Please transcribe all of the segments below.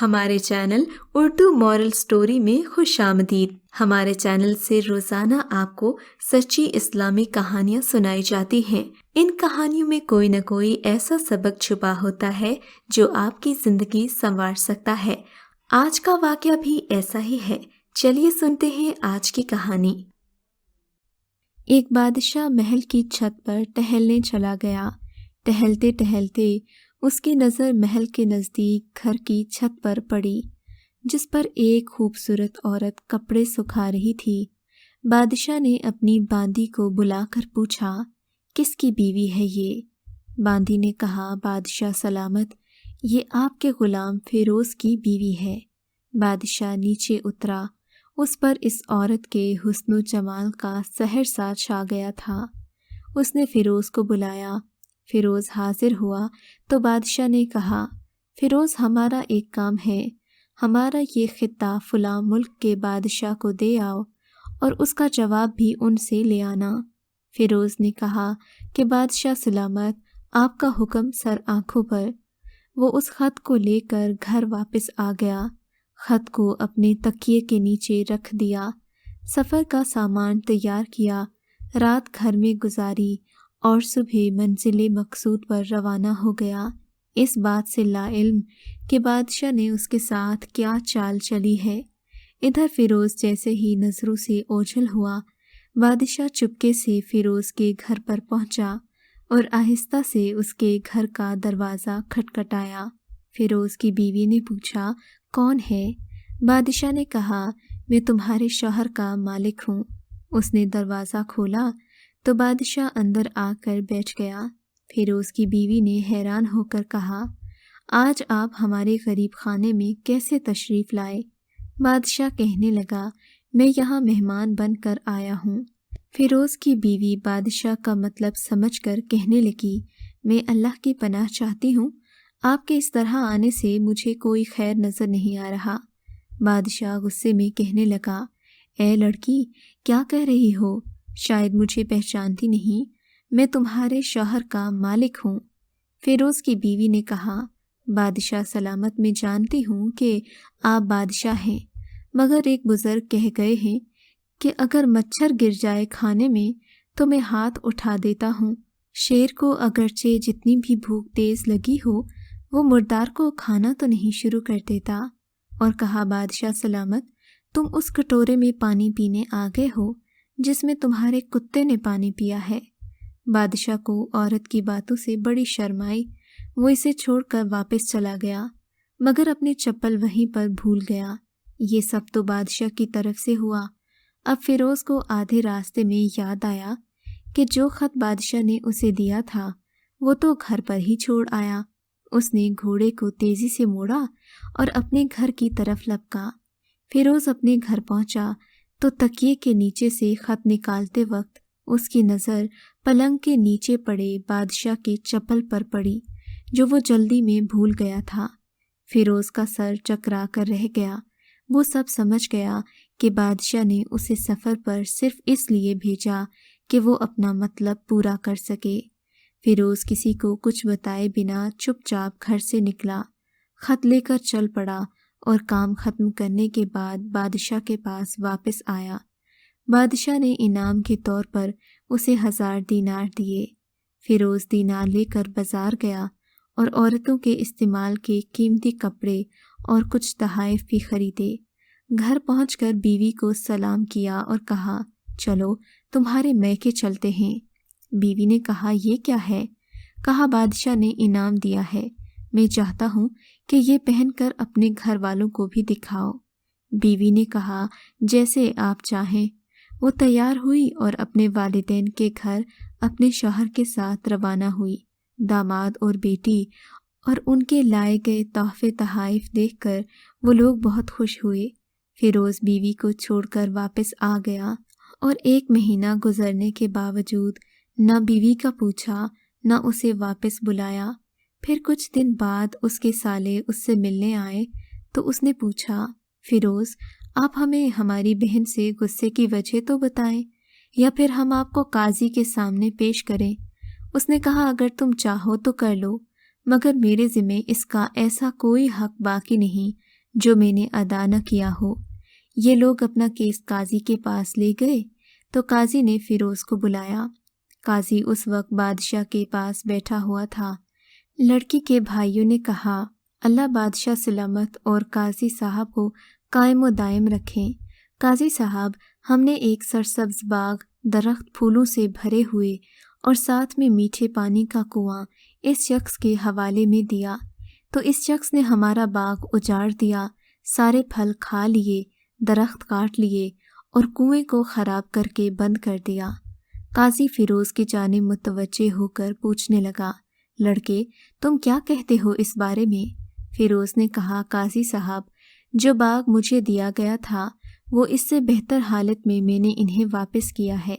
ہمارے channel Urdu moral story میں خوش آمدید۔ ہمارے چینل سے روزانہ آپ کو سچی اسلامی کہانیاں سنائی جاتی ہیں۔ ان کہانیوں میں کوئی نہ کوئی ایسا سبق چھپا ہوتا ہے جو آپ کی زندگی سنوار سکتا ہے۔ آج کا واقعہ بھی ایسا ہی ہے۔ چلیے سنتے ہیں آج کی کہانی۔ ایک بادشاہ محل کی چھت پر ٹہلنے چلا گیا۔ ٹہلتے ٹہلتے اس کی نظر محل کے نزدیک گھر کی چھت پر پڑی، جس پر ایک خوبصورت عورت کپڑے سکھا رہی تھی۔ بادشاہ نے اپنی باندی کو بلا کر پوچھا، کس کی بیوی ہے یہ؟ باندی نے کہا، بادشاہ سلامت، یہ آپ کے غلام فیروز کی بیوی ہے۔ بادشاہ نیچے اترا۔ اس پر اس عورت کے حسن و جمال کا سحر سا چھا گیا تھا۔ اس نے فیروز کو بلایا۔ فیروز حاضر ہوا تو بادشاہ نے کہا، فیروز، ہمارا ایک کام ہے۔ ہمارا یہ خطہ فلاں ملک کے بادشاہ کو دے آؤ اور اس کا جواب بھی ان سے لے آنا۔ فیروز نے کہا کہ بادشاہ سلامت، آپ کا حکم سر آنکھوں پر۔ وہ اس خط کو لے کر گھر واپس آ گیا۔ خط کو اپنے تکیے کے نیچے رکھ دیا۔ سفر کا سامان تیار کیا، رات گھر میں گزاری اور صبح منزل مقصود پر روانہ ہو گیا، اس بات سے لا علم کہ بادشاہ نے اس کے ساتھ کیا چال چلی ہے۔ ادھر فیروز جیسے ہی نظروں سے اوجھل ہوا، بادشاہ چپکے سے فیروز کے گھر پر پہنچا اور آہستہ سے اس کے گھر کا دروازہ کھٹکھٹایا۔ فیروز کی بیوی نے پوچھا، کون ہے؟ بادشاہ نے کہا، میں تمہارے شوہر کا مالک ہوں۔ اس نے دروازہ کھولا تو بادشاہ اندر آ کر بیٹھ گیا۔ فیروز کی بیوی نے حیران ہو کر کہا، آج آپ ہمارے غریب خانے میں کیسے تشریف لائے؟ بادشاہ کہنے لگا، میں یہاں مہمان بن کر آیا ہوں۔ فیروز کی بیوی بادشاہ کا مطلب سمجھ کر کہنے لگی، میں اللہ کی پناہ چاہتی ہوں، آپ کے اس طرح آنے سے مجھے کوئی خیر نظر نہیں آ رہا۔ بادشاہ غصے میں کہنے لگا، اے لڑکی، کیا کہہ رہی ہو؟ شاید مجھے پہچانتی نہیں، میں تمہارے شوہر کا مالک ہوں۔ فیروز کی بیوی نے کہا، بادشاہ سلامت، میں جانتی ہوں کہ آپ بادشاہ ہیں، مگر ایک بزرگ کہہ گئے ہیں کہ اگر مچھر گر جائے کھانے میں تو میں ہاتھ اٹھا دیتا ہوں۔ شیر کو اگرچہ جتنی بھی بھوک تیز لگی ہو، وہ مردار کو کھانا تو نہیں شروع کر دیتا۔ اور کہا، بادشاہ سلامت، تم اس کٹورے میں پانی پینے آ گئے ہو جس میں تمہارے کتے نے پانی پیا ہے۔ بادشاہ کو عورت کی باتوں سے بڑی شرم آئی۔ وہ اسے چھوڑ کر واپس چلا گیا، مگر اپنی چپل وہیں پر بھول گیا۔ یہ سب تو بادشاہ کی طرف سے ہوا۔ اب فیروز کو آدھے راستے میں یاد آیا کہ جو خط بادشاہ نے اسے دیا تھا وہ تو گھر پر ہی چھوڑ آیا۔ اس نے گھوڑے کو تیزی سے موڑا اور اپنے گھر کی طرف لپکا۔ فیروز اپنے گھر پہنچا تو تکیے کے نیچے سے خط نکالتے وقت اس کی نظر پلنگ کے نیچے پڑے بادشاہ کے چپل پر پڑی، جو وہ جلدی میں بھول گیا تھا۔ فیروز کا سر چکرا کر رہ گیا۔ وہ سب سمجھ گیا کہ بادشاہ نے اسے سفر پر صرف اس لیے بھیجا کہ وہ اپنا مطلب پورا کر سکے۔ فیروز کسی کو کچھ بتائے بنا چپ چاپ گھر سے نکلا، خط لے کر چل پڑا اور کام ختم کرنے کے بعد بادشاہ کے پاس واپس آیا۔ بادشاہ نے انعام کے طور پر اسے 1000 دینار دیے۔ فیروز دینار لے کر بازار گیا اور عورتوں کے استعمال کے قیمتی کپڑے اور کچھ تحائف بھی خریدے۔ گھر پہنچ کر بیوی کو سلام کیا اور کہا، چلو تمہارے میکے چلتے ہیں۔ بیوی نے کہا، یہ کیا ہے؟ کہا، بادشاہ نے انعام دیا ہے، میں چاہتا ہوں کہ یہ پہن کر اپنے گھر والوں کو بھی دکھاؤ۔ بیوی نے کہا، جیسے آپ چاہیں۔ وہ تیار ہوئی اور اپنے والدین کے گھر اپنے شوہر کے ساتھ روانہ ہوئی۔ داماد اور بیٹی اور ان کے لائے گئے تحفے تحائف دیکھ کر وہ لوگ بہت خوش ہوئے۔ فیروز بیوی کو چھوڑ کر واپس آ گیا اور 1 مہینہ گزرنے کے باوجود نہ بیوی کا پوچھا نہ اسے واپس بلایا۔ پھر کچھ دن بعد اس کے سالے اس سے ملنے آئے تو اس نے پوچھا، فیروز، آپ ہمیں ہماری بہن سے غصے کی وجہ تو بتائیں، یا پھر ہم آپ کو قاضی کے سامنے پیش کریں۔ اس نے کہا، اگر تم چاہو تو کر لو، مگر میرے ذمہ اس کا ایسا کوئی حق باقی نہیں جو میں نے ادا نہ کیا ہو۔ یہ لوگ اپنا کیس قاضی کے پاس لے گئے تو قاضی نے فیروز کو بلایا۔ قاضی اس وقت بادشاہ کے پاس بیٹھا ہوا تھا۔ لڑکی کے بھائیوں نے کہا، اللہ بادشاہ سلامت اور قاضی صاحب کو قائم و دائم رکھیں۔ قاضی صاحب، ہم نے ایک سرسبز باغ، درخت پھولوں سے بھرے ہوئے اور ساتھ میں میٹھے پانی کا کنواں اس شخص کے حوالے میں دیا، تو اس شخص نے ہمارا باغ اجاڑ دیا، سارے پھل کھا لیے، درخت کاٹ لیے اور کنویں کو خراب کر کے بند کر دیا۔ قاضی فیروز کی جانب متوجہ ہو کر پوچھنے لگا، لڑکے تم کیا کہتے ہو اس بارے میں؟ فیروز نے کہا، قاضی صاحب، جو باغ مجھے دیا گیا تھا وہ اس سے بہتر حالت میں نے انہیں واپس کیا ہے۔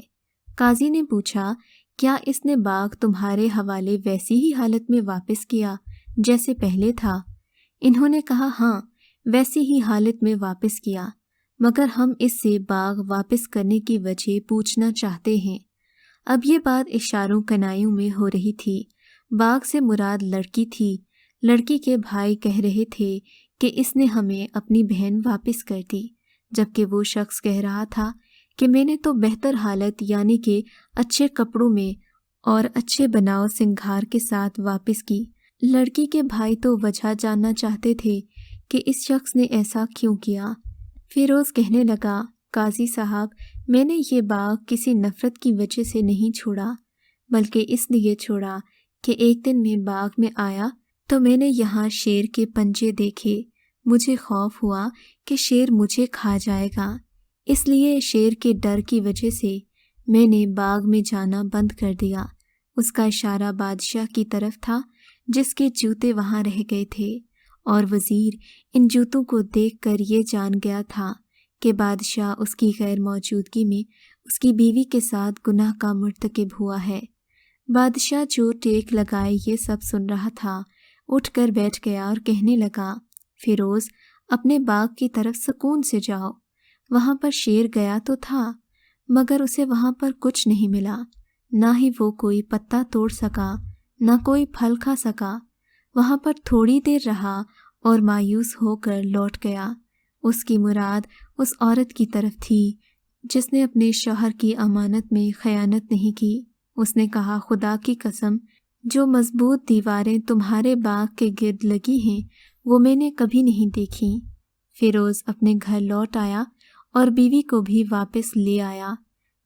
قاضی نے پوچھا، کیا اس نے باغ تمہارے حوالے ویسی ہی حالت میں واپس کیا جیسے پہلے تھا؟ انہوں نے کہا، ہاں ویسی ہی حالت میں واپس کیا، مگر ہم اس سے باغ واپس کرنے کی وجہ پوچھنا چاہتے ہیں۔ اب یہ بات اشاروں کنایوں میں ہو رہی تھی۔ باغ سے مراد لڑکی تھی۔ لڑکی کے بھائی کہہ رہے تھے کہ اس نے ہمیں اپنی بہن واپس کر دی، جبکہ وہ شخص کہہ رہا تھا کہ میں نے تو بہتر حالت یعنی کہ اچھے کپڑوں میں اور اچھے بناؤ سنگھار کے ساتھ واپس کی۔ لڑکی کے بھائی تو وجہ جاننا چاہتے تھے کہ اس شخص نے ایسا کیوں کیا۔ فیروز کہنے لگا، قاضی صاحب، میں نے یہ باغ کسی نفرت کی وجہ سے نہیں چھوڑا، بلکہ اس لیے چھوڑا کہ ایک دن میں باغ میں آیا تو میں نے یہاں شیر کے پنجے دیکھے۔ مجھے خوف ہوا کہ شیر مجھے کھا جائے گا، اس لیے شیر کے ڈر کی وجہ سے میں نے باغ میں جانا بند کر دیا۔ اس کا اشارہ بادشاہ کی طرف تھا جس کے جوتے وہاں رہ گئے تھے، اور وزیر ان جوتوں کو دیکھ کر یہ جان گیا تھا کہ بادشاہ اس کی غیر موجودگی میں اس کی بیوی کے ساتھ گناہ کا مرتکب ہوا ہے۔ بادشاہ جو ٹیک لگائے یہ سب سن رہا تھا، اٹھ کر بیٹھ گیا اور کہنے لگا، فیروز، اپنے باغ کی طرف سکون سے جاؤ۔ وہاں پر شیر گیا تو تھا، مگر اسے وہاں پر کچھ نہیں ملا، نہ ہی وہ کوئی پتا توڑ سکا، نہ کوئی پھل کھا سکا۔ وہاں پر تھوڑی دیر رہا اور مایوس ہو کر لوٹ گیا۔ اس کی مراد اس عورت کی طرف تھی جس نے اپنے شوہر کی امانت میں خیانت نہیں کی۔ اس نے کہا، خدا کی قسم، جو مضبوط دیواریں تمہارے باغ کے گرد لگی ہیں وہ میں نے کبھی نہیں دیکھی۔ فیروز اپنے گھر لوٹ آیا اور بیوی کو بھی واپس لے آیا۔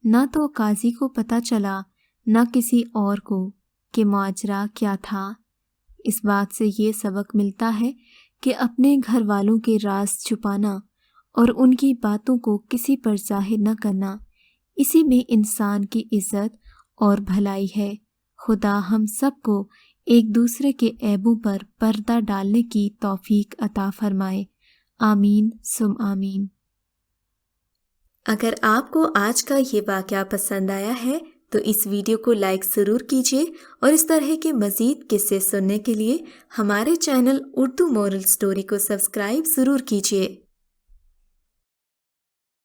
نہ تو قاضی کو پتہ چلا نہ کسی اور کو کہ ماجرا کیا تھا۔ اس بات سے یہ سبق ملتا ہے کہ اپنے گھر والوں کے راز چھپانا اور ان کی باتوں کو کسی پر ظاہر نہ کرنا، اسی میں انسان کی عزت اور بھلائی ہے۔ خدا ہم سب کو ایک دوسرے کے عیبوں پر پردہ ڈالنے کی توفیق عطا فرمائے، آمین ثم آمین۔ اگر آپ کو آج کا یہ واقعہ پسند آیا ہے تو اس ویڈیو کو لائک ضرور کیجیے، اور اس طرح کے مزید قصے سننے کے لیے ہمارے چینل اردو مورل سٹوری کو سبسکرائب ضرور کیجیے۔